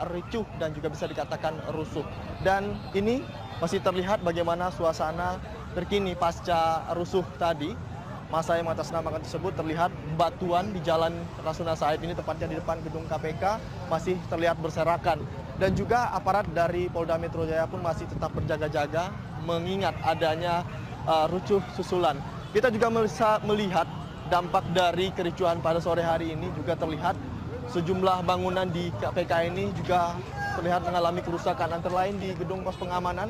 ricuh dan juga bisa dikatakan rusuh. Dan ini masih terlihat bagaimana suasana terkini pasca rusuh tadi. Masa yang mengatasnamakan tersebut terlihat batuan di Jalan Rasuna Said ini, tepatnya di depan gedung KPK, masih terlihat berserakan. Dan juga aparat dari Polda Metro Jaya pun masih tetap berjaga-jaga mengingat adanya rusuh susulan. Kita juga bisa melihat dampak dari kericuhan pada sore hari ini. Juga terlihat sejumlah bangunan di KPK ini juga terlihat mengalami kerusakan, antara lain di gedung pos pengamanan.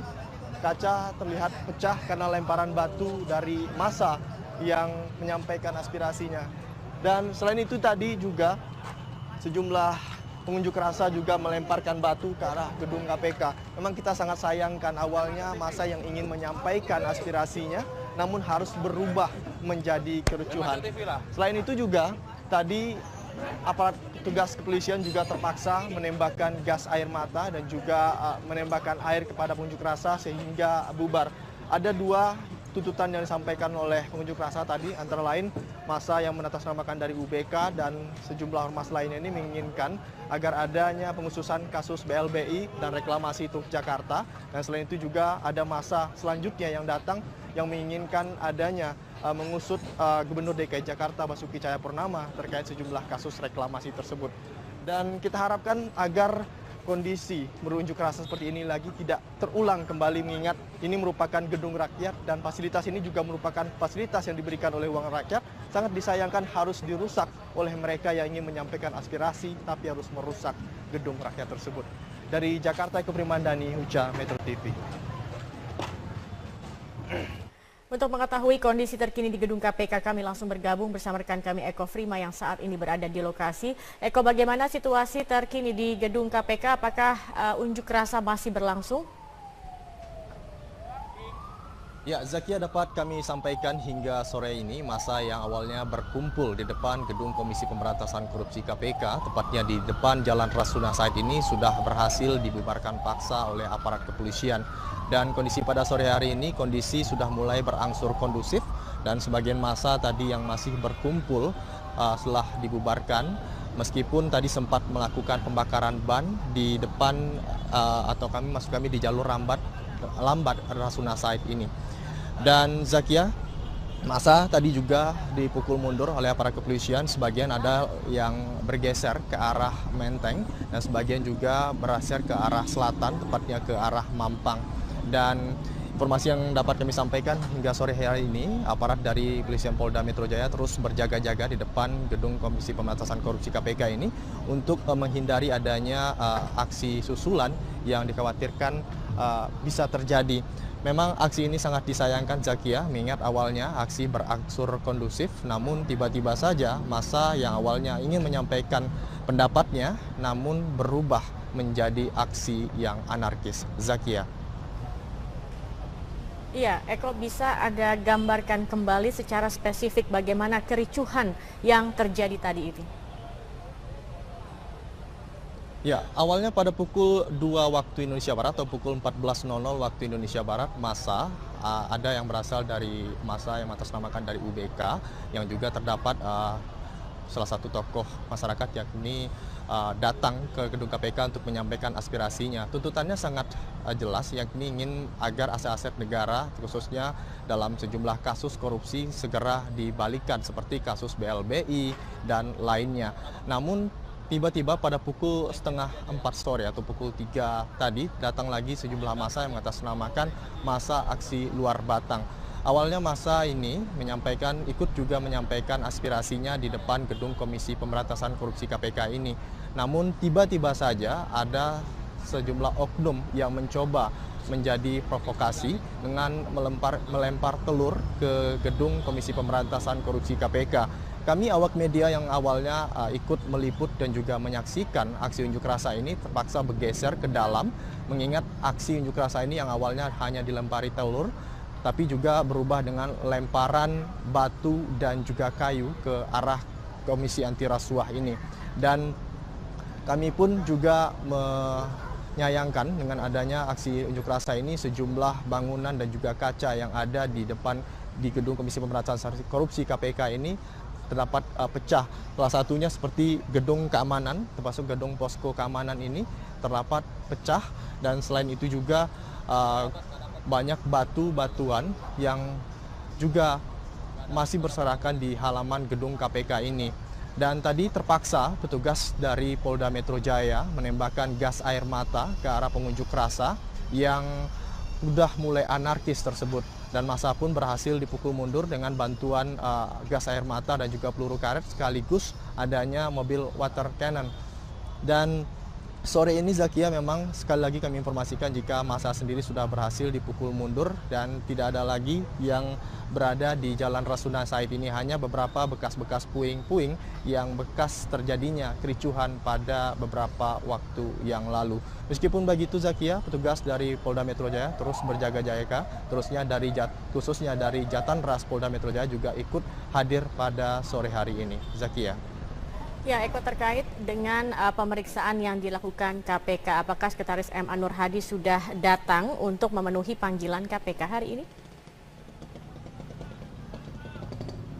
Kaca terlihat pecah karena lemparan batu dari massa yang menyampaikan aspirasinya. Dan selain itu tadi juga sejumlah pengunjuk rasa juga melemparkan batu ke arah gedung KPK. Memang kita sangat sayangkan awalnya massa yang ingin menyampaikan aspirasinya namun harus berubah menjadi kericuhan. Selain itu juga tadi aparat petugas kepolisian juga terpaksa menembakkan gas air mata dan juga menembakkan air kepada pengunjuk rasa sehingga bubar. Ada dua tuntutan yang disampaikan oleh pengunjuk rasa tadi, antara lain massa yang mengatasnamakan dari UBK dan sejumlah ormas lainnya ini menginginkan agar adanya pengususan kasus BLBI dan reklamasi Teluk Jakarta. Dan selain itu juga ada massa selanjutnya yang datang yang menginginkan adanya mengusut Gubernur DKI Jakarta Basuki Cahayapurnama terkait sejumlah kasus reklamasi tersebut. Dan kita harapkan agar kondisi berunjuk rasa seperti ini lagi tidak terulang kembali, mengingat ini merupakan gedung rakyat dan fasilitas ini juga merupakan fasilitas yang diberikan oleh uang rakyat. Sangat disayangkan harus dirusak oleh mereka yang ingin menyampaikan aspirasi tapi harus merusak gedung rakyat tersebut. Dari Jakarta, Eko Primandani, Huja, Metro TV. Untuk mengetahui kondisi terkini di gedung KPK, kami langsung bergabung bersama rekan kami Eko Frima yang saat ini berada di lokasi. Eko, bagaimana situasi terkini di gedung KPK? Apakah unjuk rasa masih berlangsung? Ya, Zakia, dapat kami sampaikan hingga sore ini massa yang awalnya berkumpul di depan gedung Komisi Pemberantasan Korupsi KPK, tepatnya di depan Jalan Rasuna Said ini, sudah berhasil dibubarkan paksa oleh aparat kepolisian. Dan kondisi pada sore hari ini, kondisi sudah mulai berangsur kondusif dan sebagian massa tadi yang masih berkumpul setelah dibubarkan, meskipun tadi sempat melakukan pembakaran ban di depan atau maksud kami di jalur lambat Rasuna Said ini. Dan Zakia, massa tadi juga dipukul mundur oleh aparat kepolisian, sebagian ada yang bergeser ke arah Menteng dan sebagian juga bergeser ke arah selatan, tepatnya ke arah Mampang. Dan informasi yang dapat kami sampaikan hingga sore hari ini, aparat dari Kepolisian Polda Metro Jaya terus berjaga-jaga di depan gedung Komisi Pemberantasan Korupsi KPK ini untuk menghindari adanya aksi susulan yang dikhawatirkan bisa terjadi. Memang aksi ini sangat disayangkan, Zakia, mengingat awalnya aksi berangsur kondusif, namun tiba-tiba saja massa yang awalnya ingin menyampaikan pendapatnya namun berubah menjadi aksi yang anarkis. Zakia. Iya, Eko, bisa Anda gambarkan kembali secara spesifik bagaimana kericuhan yang terjadi tadi itu? Ya, awalnya pada pukul 2 waktu Indonesia Barat atau pukul 14.00 waktu Indonesia Barat, massa ada yang berasal dari massa yang mengatasnamakan dari UBK, yang juga terdapat salah satu tokoh masyarakat yakni datang ke gedung KPK untuk menyampaikan aspirasinya. Tuntutannya sangat jelas, yakni ingin agar aset-aset negara khususnya dalam sejumlah kasus korupsi segera dibalikan seperti kasus BLBI dan lainnya. Namun tiba-tiba pada pukul 3:30 sore atau pukul 3 tadi datang lagi sejumlah massa yang mengatasnamakan massa aksi luar Batang. Awalnya massa ini ikut juga menyampaikan aspirasinya di depan gedung Komisi Pemberantasan Korupsi KPK ini. Namun tiba-tiba saja ada sejumlah oknum yang mencoba menjadi provokasi dengan melempar telur ke gedung Komisi Pemberantasan Korupsi KPK. Kami awak media yang awalnya ikut meliput dan juga menyaksikan aksi unjuk rasa ini terpaksa bergeser ke dalam, mengingat aksi unjuk rasa ini yang awalnya hanya dilempari telur, tapi juga berubah dengan lemparan batu dan juga kayu ke arah Komisi Anti Rasuah ini. Dan kami pun juga menyayangkan dengan adanya aksi unjuk rasa ini, sejumlah bangunan dan juga kaca yang ada di gedung Komisi Pemberantasan Korupsi KPK ini terdapat pecah. Salah satunya seperti gedung keamanan, termasuk gedung posko keamanan ini terdapat pecah, dan selain itu juga banyak batu-batuan yang juga masih berserakan di halaman gedung KPK ini. Dan tadi terpaksa petugas dari Polda Metro Jaya menembakkan gas air mata ke arah pengunjuk rasa yang sudah mulai anarkis tersebut. Dan massa pun berhasil dipukul mundur dengan bantuan gas air mata dan juga peluru karet, sekaligus adanya mobil water cannon. Dan sore ini Zakia, memang sekali lagi kami informasikan jika massa sendiri sudah berhasil dipukul mundur dan tidak ada lagi yang berada di Jalan Rasuna Said ini, hanya beberapa bekas-bekas puing-puing yang bekas terjadinya kericuhan pada beberapa waktu yang lalu. Meskipun begitu Zakia, petugas dari Polda Metro Jaya terus berjaga-jaga, khususnya dari Jatanras Polda Metro Jaya juga ikut hadir pada sore hari ini. Zakia. Ya, Eko, terkait dengan pemeriksaan yang dilakukan KPK, apakah Sekretaris MA Nur Hadi sudah datang untuk memenuhi panggilan KPK hari ini?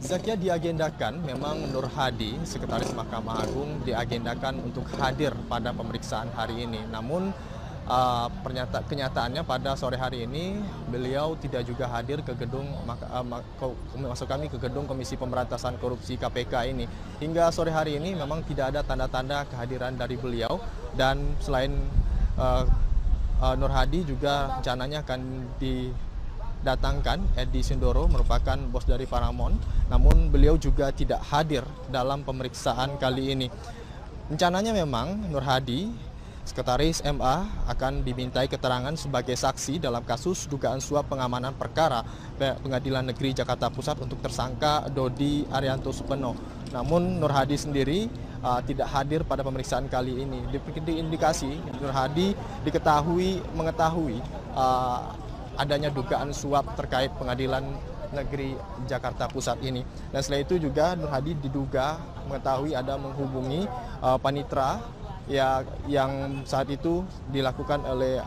Zakia, diagendakan memang Nur Hadi, Sekretaris Mahkamah Agung, diagendakan untuk hadir pada pemeriksaan hari ini. Namun kenyataannya pada sore hari ini beliau tidak juga hadir ke gedung ke gedung Komisi Pemberantasan Korupsi KPK ini. Hingga sore hari ini memang tidak ada tanda-tanda kehadiran dari beliau, dan selain Nur Hadi juga rencananya akan didatangkan Edi Sindoro, merupakan bos dari Paramount, namun beliau juga tidak hadir dalam pemeriksaan kali ini. Rencananya memang Nur Hadi, Sekretaris MA, akan dimintai keterangan sebagai saksi dalam kasus dugaan suap pengamanan perkara Pengadilan Negeri Jakarta Pusat untuk tersangka Dodi Arianto Supeno. Namun Nur Hadi sendiri tidak hadir pada pemeriksaan kali ini. Diindikasi Nur Hadi mengetahui adanya dugaan suap terkait Pengadilan Negeri Jakarta Pusat ini. Dan selain itu juga Nur Hadi diduga mengetahui ada menghubungi panitra yang saat itu dilakukan oleh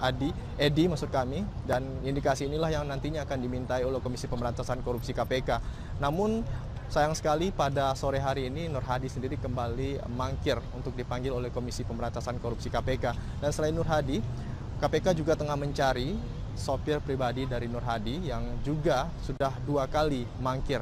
Edi maksud kami, dan indikasi inilah yang nantinya akan dimintai oleh Komisi Pemberantasan Korupsi KPK. Namun sayang sekali pada sore hari ini Nur Hadi sendiri kembali mangkir untuk dipanggil oleh Komisi Pemberantasan Korupsi KPK. Dan selain Nur Hadi, KPK juga tengah mencari sopir pribadi dari Nur Hadi yang juga sudah 2 kali mangkir.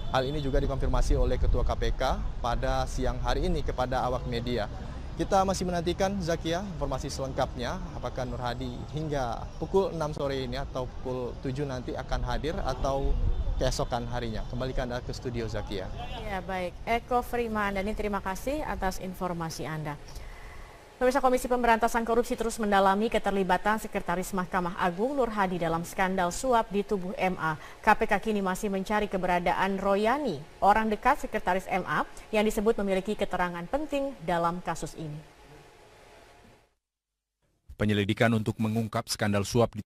Hal ini juga dikonfirmasi oleh Ketua KPK pada siang hari ini kepada awak media. Kita masih menantikan, Zakia, informasi selengkapnya apakah Nur Hadi hingga pukul 6 sore ini atau pukul 7 nanti akan hadir atau keesokan harinya. Kembalikan Anda ke studio, Zakia. Ya, baik. Eko Frima Andani, terima kasih atas informasi Anda. Pemirsa, Komisi Pemberantasan Korupsi terus mendalami keterlibatan Sekretaris Mahkamah Agung Nur Hadi dalam skandal suap di tubuh MA. KPK kini masih mencari keberadaan Royani, orang dekat Sekretaris MA yang disebut memiliki keterangan penting dalam kasus ini. Penyelidikan untuk mengungkap skandal suap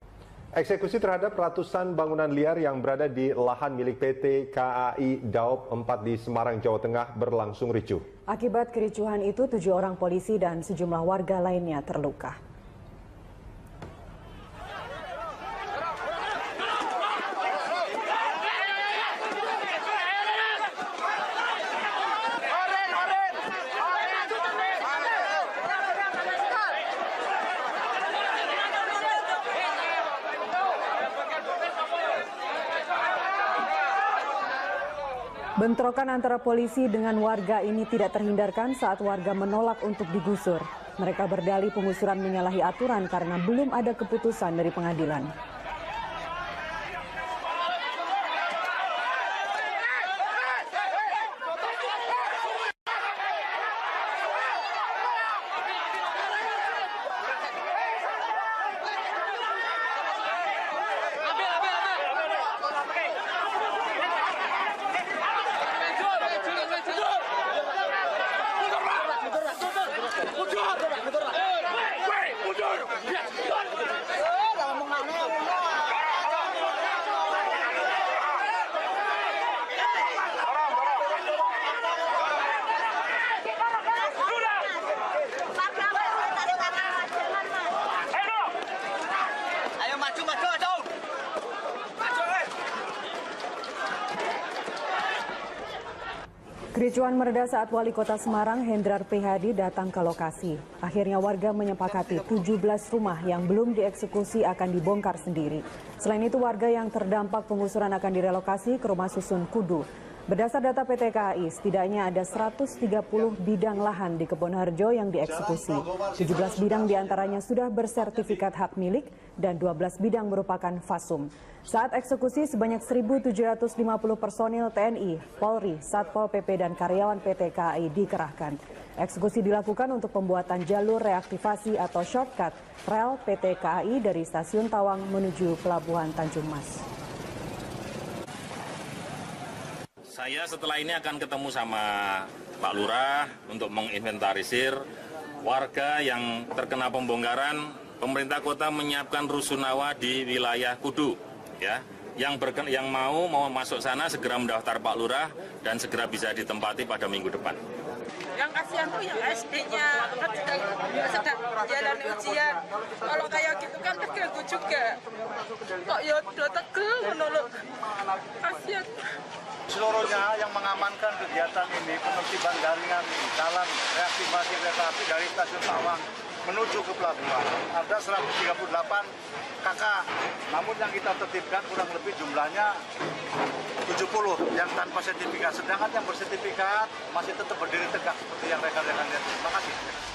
Eksekusi terhadap ratusan bangunan liar yang berada di lahan milik PT KAI Daop 4 di Semarang, Jawa Tengah berlangsung ricuh. Akibat kericuhan itu, 7 orang polisi dan sejumlah warga lainnya terluka. Bentrokan antara polisi dengan warga ini tidak terhindarkan saat warga menolak untuk digusur. Mereka berdalih pengusuran menyalahi aturan karena belum ada keputusan dari pengadilan. Kericuan mereda saat Wali Kota Semarang Hendrar Prihadi datang ke lokasi. Akhirnya warga menyepakati 17 rumah yang belum dieksekusi akan dibongkar sendiri. Selain itu warga yang terdampak penggusuran akan direlokasi ke rumah susun Kudu. Berdasar data PT KAI, setidaknya ada 130 bidang lahan di Kebonharjo yang dieksekusi. 17 bidang diantaranya sudah bersertifikat hak milik dan 12 bidang merupakan fasum. Saat eksekusi sebanyak 1.750 personil TNI, Polri, Satpol PP dan karyawan PT KAI dikerahkan. Eksekusi dilakukan untuk pembuatan jalur reaktivasi atau shortcut rel PT KAI dari Stasiun Tawang menuju Pelabuhan Tanjung Mas. Saya setelah ini akan ketemu sama Pak Lurah untuk menginventarisir warga yang terkena pembongkaran. Pemerintah kota menyiapkan rusunawa di wilayah Kudu, ya. Yang mau masuk sana segera mendaftar Pak Lurah dan segera bisa ditempati pada minggu depan. Yang kasihan tuh yang SD-nya sedang jalan ujian. Kalau kayak gitu kan terganggu juga. Kok ya udah tegel menolak. Kasihan. Seluruhnya yang mengamankan kegiatan ini penertiban jaringan jalan reaktivasi kereta api dari Stasiun Tawang menuju ke pelabuhan. Ada 138 KK, namun yang kita tertibkan kurang lebih jumlahnya 70 yang tanpa sertifikat. Sedangkan yang bersertifikat masih tetap berdiri tegak seperti yang rekan-rekan lihat. Terima kasih.